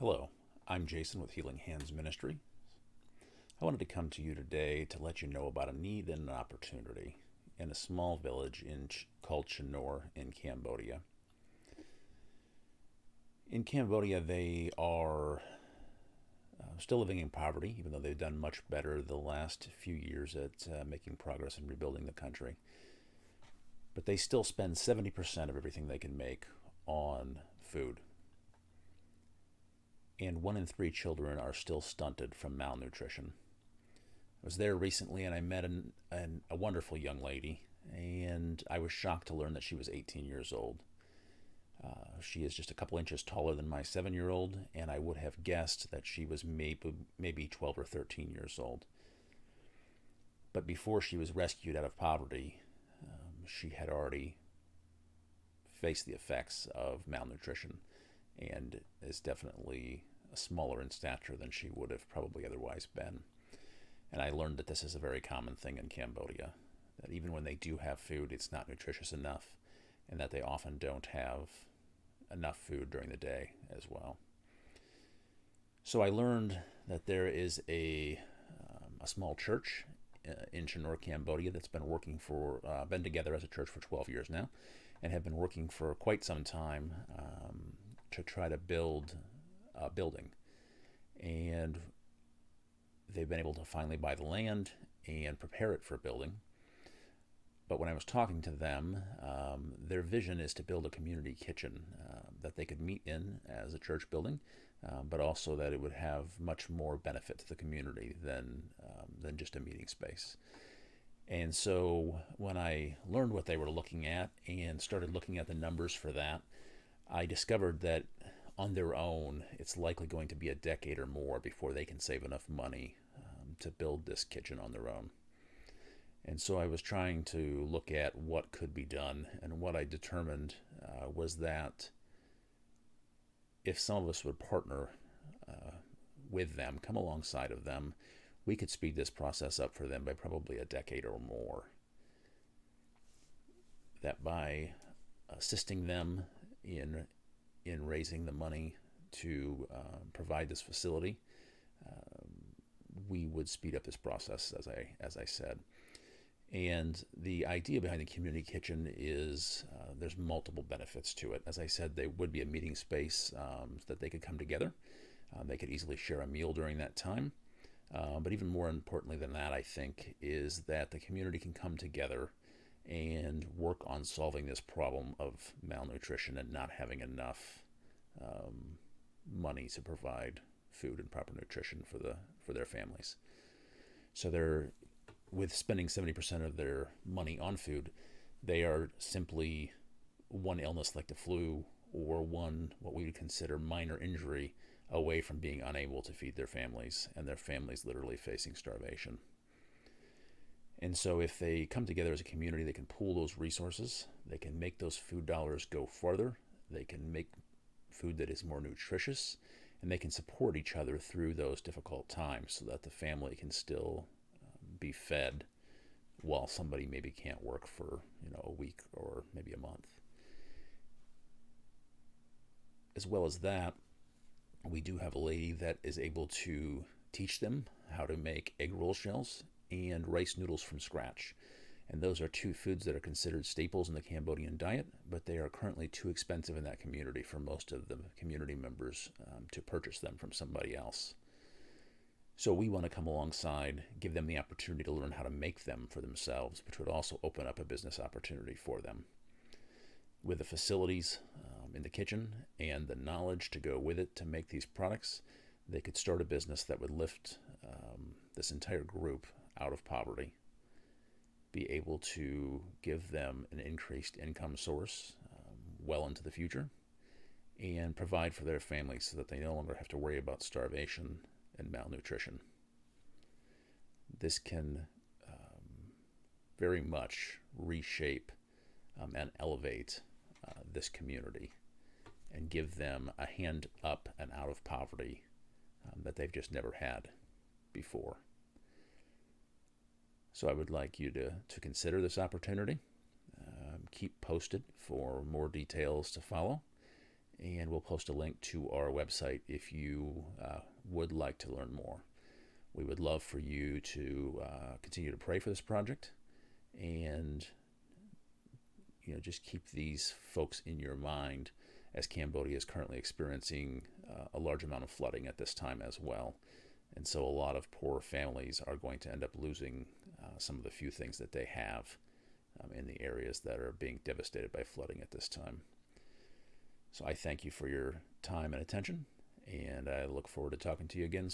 Hello, I'm Jason with Healing Hands Ministry. I wanted to come to you today to let you know about a need and an opportunity in a small village called Chhnour in Cambodia. In Cambodia, they are still living in poverty, even though they've done much better the last few years at making progress in rebuilding the country. But they still spend 70% of everything they can make on food. And 1 in 3 children are still stunted from malnutrition. I was there recently and I met a wonderful young lady, and I was shocked to learn that she was 18 years old. She is just a couple inches taller than my 7-year-old, and I would have guessed that she was maybe 12 or 13 years old. But before she was rescued out of poverty, she had already faced the effects of malnutrition and is definitely smaller in stature than she would have probably otherwise been. And I learned that this is a very common thing in Cambodia, that even when they do have food, it's not nutritious enough, and that they often don't have enough food during the day as well. So I learned that there is a small church in Chhnour, Cambodia, that's been together as a church for 12 years now, and have been working for quite some time to try to build a building. And they've been able to finally buy the land and prepare it for building. But when I was talking to them, their vision is to build a community kitchen that they could meet in as a church building, but also that it would have much more benefit to the community than just a meeting space. And so when I learned what they were looking at and started looking at the numbers for that, I discovered that on their own, it's likely going to be a decade or more before they can save enough money to build this kitchen on their own. And so I was trying to look at what could be done, and what I determined was that if some of us would partner with them, come alongside of them, we could speed this process up for them by probably a decade or more. That by assisting them in raising the money to provide this facility, we would speed up this process, as I said. And the idea behind the community kitchen is there's multiple benefits to it. As I said, they would be a meeting space that they could come together. They could easily share a meal during that time. But even more importantly than that, I think, is that the community can come together and work on solving this problem of malnutrition and not having enough money to provide food and proper nutrition for their families. So they're with spending 70% of their money on food, they are simply one illness like the flu or one what we would consider minor injury away from being unable to feed their families, and their families literally facing starvation. And so if they come together as a community, they can pool those resources, they can make those food dollars go farther, they can make food that is more nutritious, and they can support each other through those difficult times so that the family can still be fed while somebody maybe can't work for a week or maybe a month. As well as that, we do have a lady that is able to teach them how to make egg roll shells and rice noodles from scratch. And those are two foods that are considered staples in the Cambodian diet, but they are currently too expensive in that community for most of the community members to purchase them from somebody else. So we want to come alongside, give them the opportunity to learn how to make them for themselves, which would also open up a business opportunity for them. With the facilities in the kitchen and the knowledge to go with it to make these products, they could start a business that would lift this entire group out of poverty, be able to give them an increased income source well into the future, and provide for their families so that they no longer have to worry about starvation and malnutrition. This can very much reshape and elevate this community and give them a hand up and out of poverty that they've just never had before. So I would like you to consider this opportunity. Keep posted for more details to follow. and we'll post a link to our website if you would like to learn more. We would love for you to continue to pray for this project, and just keep these folks in your mind, as Cambodia is currently experiencing a large amount of flooding at this time as well. And so a lot of poor families are going to end up losing some of the few things that they have in the areas that are being devastated by flooding at this time. So I thank you for your time and attention, and I look forward to talking to you again soon.